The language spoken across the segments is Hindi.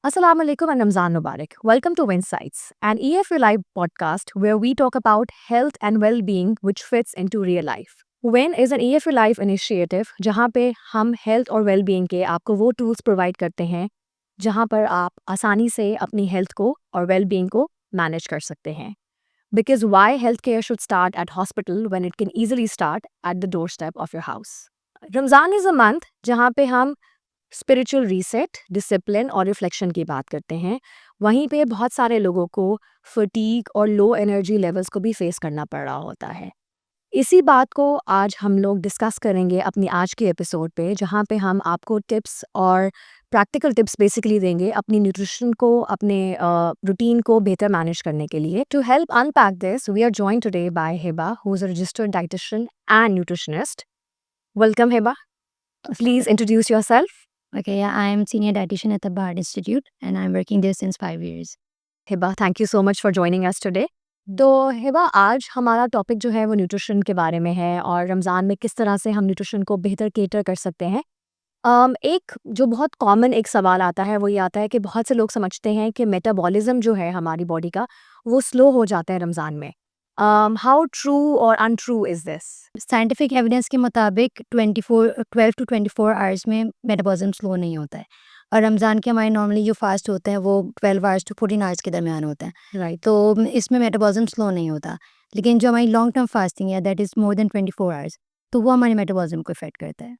Assalamu alaikum and Ramzan Mubarak. Welcome to Insights, an EFA Live podcast where we talk about health and well-being which fits into real life. WIN is an EFA Live initiative जहाँ पे हम health और well-being के आपको वो tools provide करते हैं जहाँ पर आप आसानी से अपनी health को और well-being को manage कर सकते हैं. Because why healthcare should start at hospital when it can easily start at the doorstep of your house. Ramzan is a month जहाँ पे हम स्पिरिचुअल रीसेट, डिसिप्लिन और रिफ्लेक्शन की बात करते हैं. वहीं पे बहुत सारे लोगों को फटीग और लो एनर्जी लेवल्स को भी फेस करना पड़ रहा होता है. इसी बात को आज हम लोग डिस्कस करेंगे अपनी आज के एपिसोड पे, जहाँ पे हम आपको टिप्स और प्रैक्टिकल टिप्स बेसिकली देंगे अपनी न्यूट्रिशन को, अपने रूटीन को बेहतर मैनेज करने के लिए. To help unpack this we are joined today by Hiba, who is a registered dietitian and nutritionist. Welcome Hiba. Please introduce yourself. Okay, yeah, I am senior dietitian at the Bard Institute and I'm working there since 5 years. Hiba, thank you so much for joining us today. तो हिबा, आज हमारा टॉपिक जो है वो न्यूट्रिशन के बारे में है और रमज़ान में किस तरह से हम न्यूट्रिशन को बेहतर केटर कर सकते हैं. एक जो बहुत कॉमन एक सवाल आता है वो ये आता है कि बहुत से लोग समझते हैं कि मेटाबॉलिज्म जो है हमारी बॉडी का वो स्लो हो जाता है रमज़ान में. हाउ ट्रू और untrue is this? Scientific evidence के मुताबिक 12 to 24 आवर्स में मेटाबॉलिज्म स्लो नहीं होता है और रमज़ान के हमारे नॉर्मली जो फास्ट होते हैं वो 12 आवर्स to 14 आवर्स के दरमियान होता है. राइट. तो इसमें मेटाबॉलिज्म स्लो नहीं होता. लेकिन जो हमारी लॉन्ग टर्म फास्टिंग है that is more than 24 hours, तो वो हमारे मेटाबॉलिज्म को इफेक्ट करता है.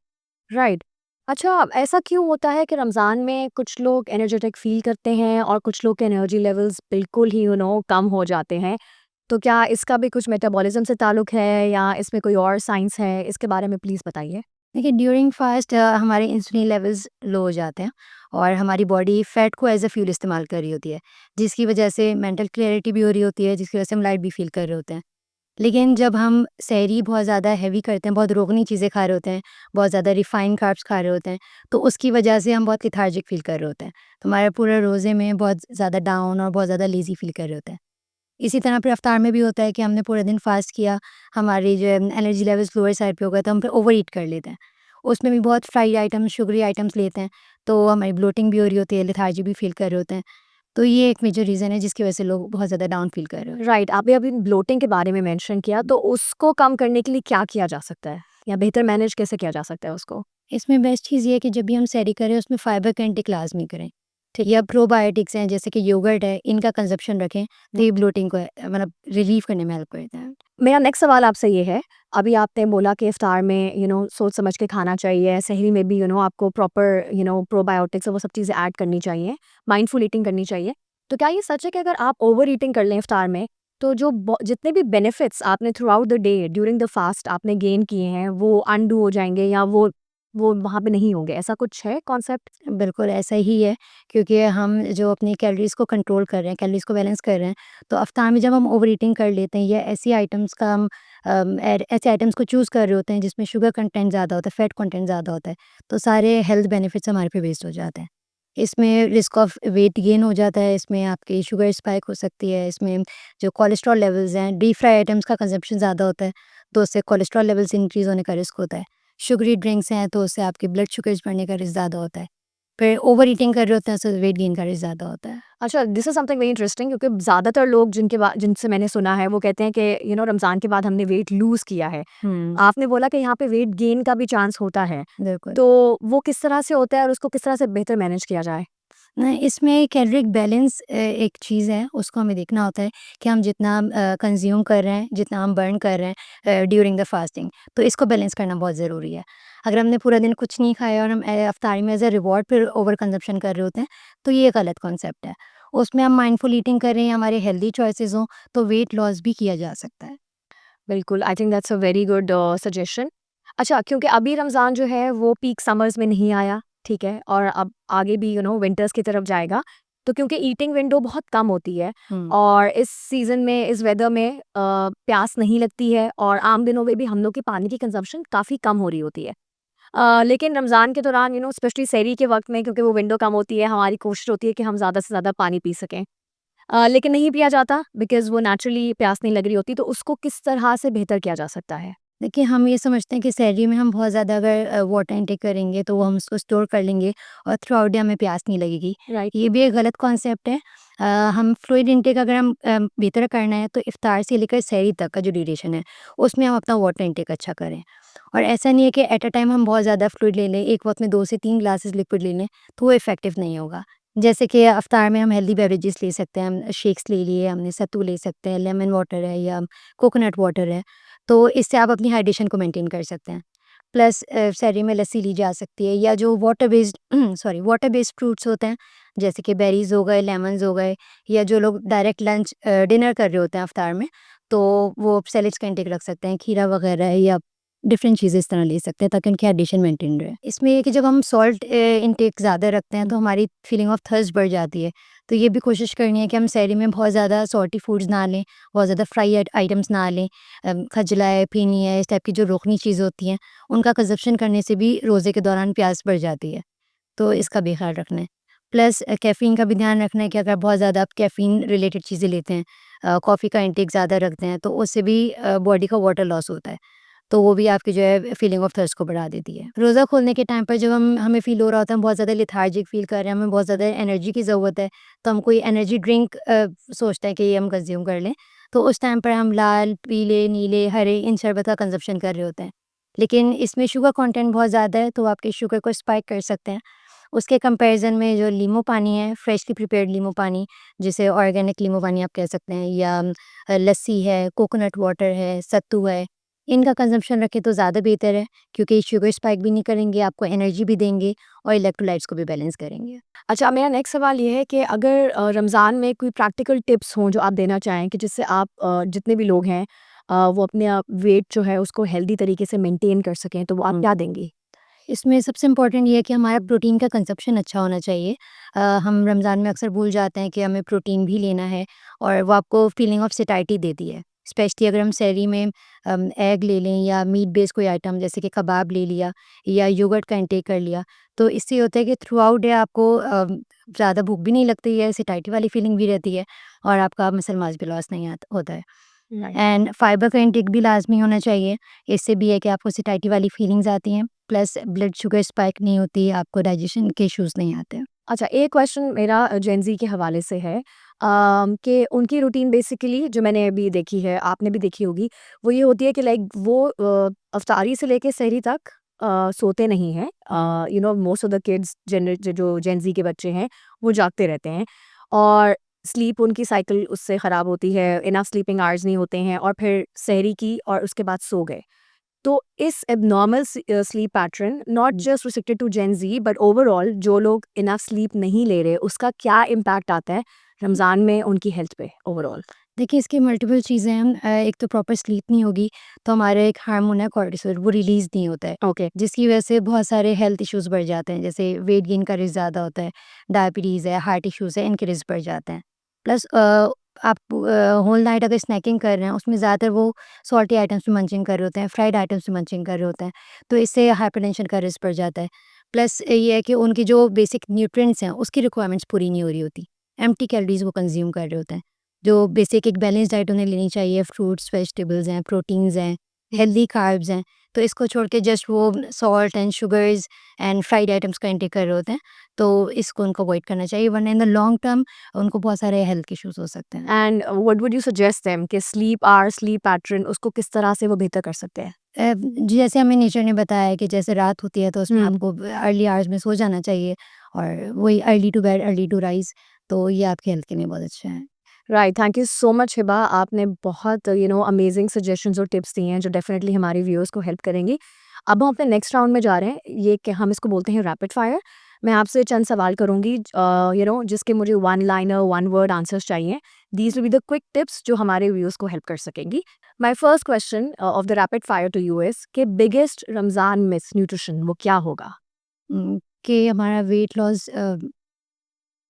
राइट. अच्छा, ऐसा क्यों होता है कि रमज़ान में कुछ लोग एनर्जेटिक फील करते हैं और कुछ लोग के एनर्जी लेवल्स बिल्कुल ही कम हो जाते हैं? तो क्या इसका भी कुछ मेटाबॉलिज्म से ताल्लुक है या इसमें कोई और साइंस है? इसके बारे में प्लीज़ बताइए. देखिए, ड्यूरिंग फास्ट हमारे इंसुलिन लेवल्स लो हो जाते हैं और हमारी बॉडी फैट को एज अ फ्यूल इस्तेमाल कर रही होती है, जिसकी वजह से मेंटल क्लैरिटी भी हो रही होती है, जिसकी वजह से हम लाइट भी फील कर रहे होते हैं. लेकिन जब हम सहरी बहुत ज़्यादा हैवी करते हैं, बहुत रोगनी चीज़ें खा रहे होते हैं, बहुत ज़्यादा रिफाइंड कार्ब्स खा रहे होते हैं, तो उसकी वजह से हम बहुत लेथार्जिक फील कर रहे होते हैं. तो हमारे पूरे रोज़े में बहुत ज़्यादा डाउन और बहुत ज़्यादा लेज़ी फील कर रहे होते हैं. इसी तरह फिर इफ्तार में भी होता है कि हमने पूरे दिन फास्ट किया, हमारी जो है एनर्जी लेवल्स लोअर साइड पे हो गए, तो हम फिर ओवर ईट कर लेते हैं. उसमें भी बहुत फ्राइड आइटम्स, शुगरी आइटम्स लेते हैं, तो हमारी ब्लोटिंग भी हो रही होती है, लेथार्जी भी फील कर रहे होते हैं. तो ये एक मेजर रीज़न है जिसकी वजह से लोग बहुत ज़्यादा डाउन फील कर रहे होते हैं. राइट. आपने अभी ब्लोटिंग के बारे में मेंशन किया, तो उसको कम करने के लिए क्या किया जा सकता है या बेहतर मैनेज कैसे किया जा सकता है उसको? इसमें बेस्ट चीज़ ये है कि जब भी हम सहरी करें उसमें फाइबर का इंटेक लाज़मी करें. ठीक है, या प्रोबायोटिक्स हैं जैसे कि योगर्ट है, इनका कंज़प्शन रखें, तो ये ब्लोटिंग को मतलब रिलीव करने में हेल्प करता है. मेरा नेक्स्ट सवाल आपसे ये है, अभी आपने बोला कि इफ्तार में सोच समझ के खाना चाहिए, सहरी में भी आपको प्रॉपर प्रोबायोटिक्स और वो सब चीज़ें ऐड करनी चाहिए, माइंडफुल ईटिंग करनी चाहिए. तो क्या ये सच है कि अगर आप ओवर ईटिंग कर लें इफ्तार में, तो जो जितने भी बेनिफिट्स आपने through out the day during the fast आपने गेन किए हैं वो अनडू हो जाएंगे या वो वहाँ पे नहीं होंगे? ऐसा कुछ है कॉन्सेप्ट? बिल्कुल ऐसा ही है, क्योंकि हम जो अपनी कैलोरीज़ को कंट्रोल कर रहे हैं, कैलोरीज़ को बैलेंस कर रहे हैं, तो इफ्तार में जब हम ओवर ईटिंग कर लेते हैं या ऐसी आइटम्स का हम ऐसे आइटम्स को चूज़ कर रहे होते हैं जिसमें शुगर कंटेंट ज़्यादा होता है, फैट कंटेंट ज़्यादा होता है, तो सारे हेल्थ बेनिफिट्स हमारे पे वेस्ट हो जाते हैं. इसमें रिस्क ऑफ वेट गेन हो जाता है, इसमें आपकी शुगर स्पाइक हो सकती है, इसमें जो कोलेस्ट्रॉल लेवल्स हैं, डीप फ्राई आइटम्स का कंजप्शन ज़्यादा होता है, तो उससे कोलेस्ट्रॉल लेवल्स इंक्रीज़ होने का रिस्क होता है. शुगरी ड्रिंक्स हैं तो उससे आपके ब्लड शुगर्स बढ़ने का रिस्क ज़्यादा होता है. फिर ओवर ईटिंग कर रहे होते हैं तो वेट गेन का रिस्क ज़्यादा होता है. अच्छा, this is something very interesting क्योंकि ज़्यादातर लोग जिनसे मैंने सुना है वो कहते हैं कि रमज़ान के बाद हमने वेट लूज़ किया है. आपने बोला कि यहाँ पे वेट गेन का भी चांस होता है, बिल्कुल. तो वो किस तरह से होता है और उसको किस तरह से बेहतर मैनेज किया जाए? नहीं, इसमें कैलोरिक बैलेंस एक चीज़ है, उसको हमें देखना होता है कि हम जितना कंज़्यूम कर रहे हैं, जितना हम बर्न कर रहे हैं ड्यूरिंग द फास्टिंग, तो इसको बैलेंस करना बहुत ज़रूरी है. अगर हमने पूरा दिन कुछ नहीं खाया और हम इफ्तारी में एज़ अ रिवॉर्ड फिर ओवर कंज़म्पशन कर रहे होते हैं, तो ये गलत कॉन्सेप्ट है. उसमें हम माइंडफुल ईटिंग कर रहे हैं, हमारे हेल्दी चॉइसेस हों, तो वेट लॉस भी किया जा सकता है. बिल्कुल, I think that's a very good suggestion. अच्छा, क्योंकि अभी रमज़ान जो है वो पीक समर्स में नहीं आया, ठीक है? और अब आगे भी विंटर्स की तरफ जाएगा, तो क्योंकि ईटिंग विंडो बहुत कम होती है और इस सीज़न में, इस वेदर में प्यास नहीं लगती है और आम दिनों में भी हम लोग की पानी की कंज़म्पशन काफ़ी कम हो रही होती है. लेकिन रमज़ान के दौरान स्पेशली सहरी के वक़्त में क्योंकि वो विंडो कम होती है, हमारी कोशिश होती है कि हम ज़्यादा से ज़्यादा पानी पी सकें. लेकिन नहीं पिया जाता बिकॉज़ वो नेचुरली प्यास नहीं लग रही होती, तो उसको किस तरह से बेहतर किया जा सकता है? देखिए, हम ये समझते हैं कि सहरी में हम बहुत ज़्यादा अगर वाटर इनटेक करेंगे तो वो हम उसको स्टोर कर लेंगे और थ्रू आउट डे हमें प्यास नहीं लगेगी। राइट। ये भी एक गलत कॉन्सेप्ट है। हम फ्लूइड इनटेक अगर हम बेहतर करना है तो इफ्तार से लेकर सहरी तक का जो ड्यूरेशन है, उसमें हम अपना वाटर इनटेक अच्छा करें। और ऐसा नहीं है कि एट अ टाइम हम बहुत ज़्यादा फ्लूइड ले लें, एक वक़्त में 2 से 3 ग्लासेस लिक्विड ले लें, तो वो इफ़ेक्टिव नहीं होगा। जैसे कि इफ्तार में हम हेल्दी बेवरेजेस ले सकते हैं, हम शेक्स ले लिए, हमने सत्तू ले सकते हैं, लेमन वाटर है या कोकोनट वाटर है। तो इससे आप अपनी हाइड्रेशन को मेंटेन कर सकते हैं। प्लस सहरी में लस्सी ली जा सकती है या जो water based water based fruits होते हैं, जैसे कि बेरीज़ हो गए, लेमन्स हो गए, या जो लोग डायरेक्ट लंच डिनर कर रहे होते हैं इफ्तार में, तो वो सैलेड्स का इंटेक रख सकते हैं, खीरा वगैरह या डिफरेंट चीज़ें इस तरह ले सकते हैं ताकि उनकी हाइड्रेशन मेंटेन रहे। इसमें ये है कि जब हम सॉल्ट इंटेक ज़्यादा रखते हैं तो हमारी फीलिंग ऑफ थर्स्ट बढ़ जाती है। तो ये भी कोशिश करनी है कि हम सहरी में बहुत ज़्यादा सॉल्टी फूड्स ना लें, बहुत ज़्यादा फ्राई आइटम्स ना लें। खजला है, फीनी है, इस टाइप की जो रोकनी चीज़ें होती हैं, उनका कंज़प्शन करने से भी रोज़े के दौरान प्यास बढ़ जाती है, तो इसका भी ख़्याल रखना है। प्लस कैफ़ीन का भी ध्यान रखना है कि अगर बहुत ज़्यादा आप कैफ़ीन रिलेटेड चीज़ें लेते हैं, कॉफ़ी का इंटेक ज़्यादा रखते हैं, तो उससे भी बॉडी का वाटर लॉस होता है, तो वो भी आपकी जो है फीलिंग ऑफ थर्स्ट को बढ़ा देती है। रोज़ा खोलने के टाइम पर जब हमें फ़ील हो रहा होता है हम बहुत ज़्यादा लेथार्जिक फ़ील कर रहे हैं, हमें बहुत ज़्यादा एनर्जी की ज़रूरत है, तो हम कोई एनर्जी ड्रिंक सोचते हैं कि ये हम कंज़्यूम कर लें, तो उस टाइम पर हम लाल, पीले, नीले, हरे इन शरबत का कंज़प्शन कर रहे होते हैं। लेकिन इसमें शुगर कंटेंट बहुत ज़्यादा है, तो आपके शुगर को स्पाइक कर सकते हैं। उसके कंपैरिज़न में जो लीमू पानी है, फ्रेशली प्रिपेयर्ड लीमू पानी, जिसे ऑर्गेनिक लीमू पानी आप कह सकते हैं, या लस्सी है, कोकोनट वाटर है, सत्तू है, इनका कंज़म्पशन रखें तो ज़्यादा बेहतर है, क्योंकि शुगर स्पाइक भी नहीं करेंगे, आपको एनर्जी भी देंगे और इलेक्ट्रोलाइट्स को भी बैलेंस करेंगे। अच्छा, मेरा नेक्स्ट सवाल ये है कि अगर रमज़ान में कोई प्रैक्टिकल टिप्स हों जो आप देना चाहें कि जिससे आप जितने भी लोग हैं वो अपने वेट जो है उसको हेल्दी तरीके से मेंटेन कर सकें, तो वो आप हुँ। क्या देंगी? इसमें सबसे इम्पोर्टेंट ये है कि हमारा प्रोटीन का कंज़प्शन अच्छा होना चाहिए। हम रमज़ान में अक्सर भूल जाते हैं कि हमें प्रोटीन भी लेना है, और वो आपको फीलिंग ऑफ सैटिस्फैक्शन देती है। स्पेशली अगर हम सहरी में एग ले लें या मीट बेस्ड कोई आइटम जैसे कि कबाब ले लिया या योगर्ट का इंटेक कर लिया, तो इससे ये होता है कि थ्रू आउट डे आपको ज़्यादा भूख भी नहीं लगती है, सैटिस्फैक्शन वाली फीलिंग भी रहती है, और आपका मसल मास भी लॉस नहीं होता है। राइट। एंड फाइबर का इंटेक भी लाज़मी होना चाहिए। इससे भी है कि आपको सैटिस्फैक्शन वाली फीलिंग्स आती हैं, प्लस ब्लड शुगर स्पाइक नहीं होती, आपको डाइजेशन के इश्यूज़ नहीं आते हैं। अच्छा, एक क्वेश्चन मेरा जेन ज़ी के हवाले से है कि उनकी रूटीन बेसिकली जो मैंने अभी देखी है, आपने भी देखी होगी, वो ये होती है कि लाइक वो इफ्तारी से लेके सहरी तक सोते नहीं हैं। मोस्ट ऑफ द किड्स जो जेन ज़ी के बच्चे हैं, वो जागते रहते हैं और स्लीप उनकी साइकिल उससे ख़राब होती है, इनफ स्लीपिंग आवर्स नहीं होते हैं और फिर सहरी की और उसके बाद सो गए। तो इस abnormal sleep pattern not just restricted to gen Z but overall जो लोग इनफ स्लीप नहीं ले रहे, उसका क्या इम्पैक्ट आता है रमज़ान में उनकी हेल्थ पे ओवरऑल? देखिए, इसकी मल्टीपल चीज़ें हैं। एक तो प्रॉपर स्लीप नहीं होगी, तो हमारा एक हार्मोन है कॉर्टिसोल, वो रिलीज़ नहीं होता है, ओके। जिसकी वजह से बहुत सारे हेल्थ इश्यूज़ बढ़ जाते हैं, जैसे वेट गेन का रिस्क ज़्यादा होता है, डायबिटीज़ है, हार्ट इश्यूज़ है, इनके रिस्क बढ़ जाते हैं। प्लस आप होल नाइट अगर स्नैकिंग कर रहे हैं, उसमें ज़्यादातर वो सॉल्टी आइटम्स पे मंचिंग कर रहे होते हैं, फ्राइड आइटम्स पे मंचिंग कर रहे होते हैं, तो इससे हाइपरटेंशन का रिस्क बढ़ जाता है। प्लस ये है कि उनकी जो बेसिक न्यूट्रिएंट्स हैं, उसकी रिक्वायरमेंट्स पूरी नहीं हो रही होती, एम्प्टी कैलोरीज़ वो कंज़्यूम कर रहे होते हैं। जो बेसिक एक बैलेंस डाइट उन्हें लेनी चाहिए, फ्रूट्स, वेजिटेबल्स हैं, प्रोटीन्स हैं, हेल्दी कार्ब्स हैं, तो इसको छोड़ के जस्ट वो salt and sugars and fried items का इंटेक कर रहे होते हैं, तो इसको उनको अवॉइड करना चाहिए, वरना इन द लॉन्ग टर्म उनको बहुत सारे हेल्थ इश्यूज़ हो सकते हैं। And what would you suggest them कि स्लीप आवर, स्लीप पैटर्न उसको किस तरह से वो बेहतर कर सकते हैं? जैसे हमें नेचर ने बताया है कि जैसे रात होती है तो उसमें हुँ। आपको अर्ली आवर्स में सो जाना चाहिए, और वही early to bed, early to rise, तो ये आपकी हेल्थ के लिए बहुत अच्छा है। Right, thank you so much Hiba, आपने बहुत अमेजिंग सजेशंस और टिप्स दिए हैं जो डेफिनेटली हमारे व्यूअर्स को हेल्प करेंगी। अब हम अपने नेक्स्ट राउंड में जा रहे हैं, ये कि हम इसको बोलते हैं रैपिड फायर। मैं आपसे चंद सवाल करूंगी जिसके मुझे one liner one word answers चाहिए। These will be the quick tips जो हमारे व्यूअर्स को हेल्प कर सकेंगी। My first question of the rapid fire to you is के बिगेस्ट रमजान मिस न्यूट्रिशन वो क्या होगा? कि हमारा वेट लॉस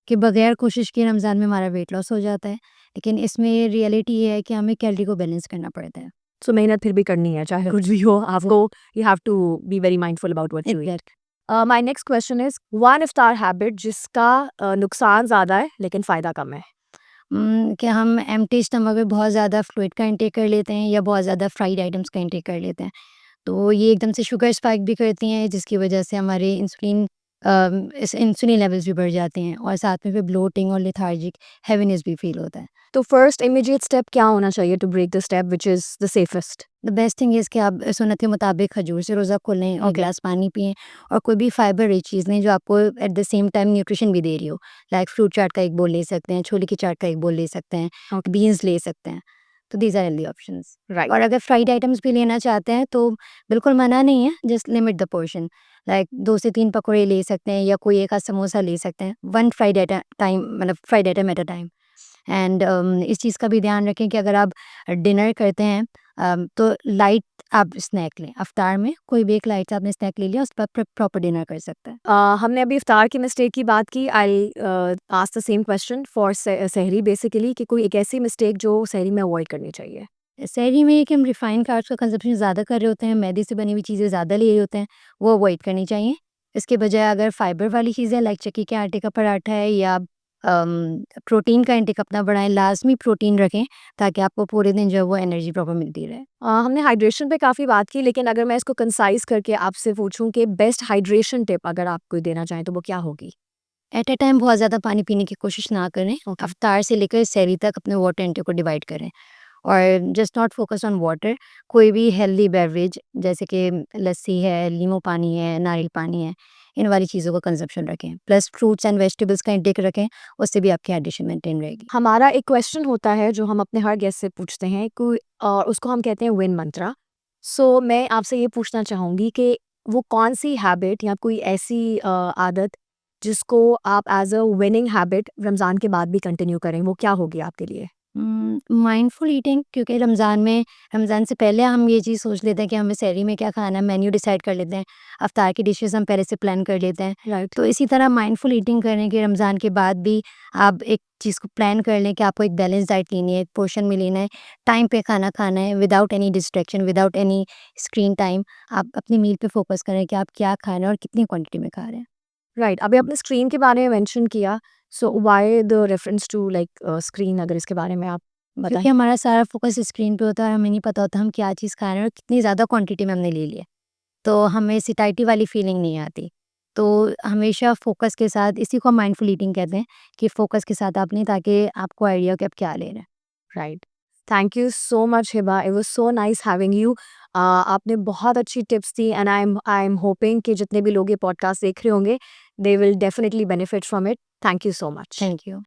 के बगैर कोशिश किए रमज़ान में हमारा वेट लॉस हो जाता है, लेकिन इसमें रियलिटी ये है कि हमें कैलोरी को बैलेंस करना पड़ता है। सो मेहनत फिर भी करनी है चाहे कुछ भी हो आपको। You have to be very mindful about what you eat. My next question is one इफ्तार हैबिट जिसका नुकसान ज़्यादा है लेकिन फ़ायदा कम है। कि हम एम्प्टी स्टमक में बहुत ज़्यादा फ्लूइड का इंटेक कर लेते हैं या बहुत ज़्यादा फ्राइड आइटम्स का इंटेक कर लेते हैं। तो ये एकदम से शुगर स्पाइक भी करती हैं, जिसकी वजह से हमारे इंसुलिन लेवल्स भी बढ़ जाते हैं और साथ में फिर ब्लोटिंग और लेथार्जिक हैवीनेस भी फील होता है। तो फर्स्ट इमीडिएट स्टेप क्या होना चाहिए to break the step which is the safest? The best thing is कि आप सुन्नत के मुताबिक खजूर से रोज़ा खोल लें और गिलास पानी पिएँ और कोई भी फाइबर रिच चीज़ लें जो आपको at the same time nutrition भी दे रही हो। लाइक फ्रूट चाट का एक बोल ले सकते हैं, छोले की चाट का एक बोल ले सकते हैं, ओके। बीन्स ले सकते हैं। तो these are healthy options. Right. और अगर फ्राइड आइटम्स भी लेना चाहते हैं तो बिल्कुल मना नहीं है, just limit the portion. Like 2 से 3 पकौड़े ले सकते हैं या कोई एक आध समोसा ले सकते हैं। 1 फ्राइड एट अ टाइम, मतलब fried item at a time. And इस चीज़ का भी ध्यान रखें कि अगर आप डिनर करते हैं तो लाइट आप स्नैक लें। इफ्तार में कोई भी एक लाइट सा आपने स्नैक ले लिया, उसके बाद प्रॉपर डिनर कर सकते हैं। हमने अभी इफ्तार की मिस्टेक की बात की। I ask the same question for सहरी बेसिकली, कि कोई एक ऐसी मिस्टेक जो सहरी में अवॉइड करनी चाहिए? सहरी में कि हम रिफाइंड कार्ब्स का कंजप्शन ज़्यादा कर रहे होते हैं, मैदे से बनी हुई चीज़ें ज़्यादा ले रहे होते हैं, वो अवॉइड करनी चाहिए। इसके बजाय अगर फाइबर वाली चीज़ें लाइक चक्की के आटे का पराठा है या प्रोटीन का इंटेक अपना बढ़ाएँ, लाज़मी प्रोटीन रखें ताकि आपको पूरे दिन जो है वो एनर्जी प्रॉपर मिलती रहे। हमने हाइड्रेशन पे काफ़ी बात की, लेकिन अगर मैं इसको कंसाइज़ करके आपसे पूछूँ कि बेस्ट हाइड्रेशन टिप अगर आप कोई देना चाहें तो वो क्या होगी? एट अ टाइम बहुत ज़्यादा पानी पीने की कोशिश ना करें। ओके। इफ्तार से लेकर सहरी तक अपने वाटर इंटेक को डिवाइड करें और just not focus on water. कोई भी हेल्दी बेवरेज जैसे कि लस्सी है, नींबू पानी है, नारियल पानी है, इन वाली चीज़ों का कंजप्शन रखें। प्लस फ्रूट्स एंड वेजिटेबल्स का इंटेक रखें, उससे भी आपकी हाइड्रेशन मेंटेन रहेगी। हमारा एक क्वेश्चन होता है जो हम अपने हर गेस्ट से पूछते हैं, कोई उसको हम कहते हैं विन मंत्रा। सो मैं आपसे ये पूछना चाहूँगी कि वो कौन-सी हैबिट या कोई ऐसी आदत जिसको आप as a winning habit Ramzan के बाद भी कंटिन्यू करें, वो क्या होगी आपके लिए? माइंडफुल ईटिंग, क्योंकि रमज़ान से पहले हम ये चीज़ सोच लेते हैं कि हमें सहरी में क्या खाना है, मेन्यू डिसाइड कर लेते हैं, इफ्तार की डिशेज़ हम पहले से प्लान कर लेते हैं। राइट। तो इसी तरह माइंडफुल ईटिंग करने के रमज़ान के बाद भी आप एक चीज़ को प्लान कर लें कि आपको एक बैलेंस डाइट लेनी है, एक पोर्शन में लेना है, टाइम पे खाना खाना है, without any distraction, without any screen time. आप अपनी मील पे फोकस करें कि आप क्या खा रहे हैं और कितनी क्वांटिटी में खा रहे हैं। राइट। अभी आपने स्क्रीन के बारे में मेंशन किया, so why the reference to like screen, अगर इसके बारे में आप बताएँ? क्योंकि हमारा सारा फोकस स्क्रीन पे होता है और हमें नहीं पता होता हम क्या चीज़ खा रहे हैं और कितनी ज़्यादा क्वांटिटी में हमने ले लिया है। तो हमें सिटाइटी वाली फीलिंग नहीं आती। तो हमेशा फ़ोकस के साथ, इसी को हम माइंडफुल ईटिंग कहते हैं कि फ़ोकस के साथ आप लें ताकि आपको आइडिया हो कि आप क्या ले रहे हैं। Right. Thank you so much Hiba, it was so nice having you. आपने बहुत अच्छी tips the and I am hoping कि जितने भी लोग ये पॉडकास्ट देख रहे होंगे, they will definitely benefit from it. Thank you so much. Thank you.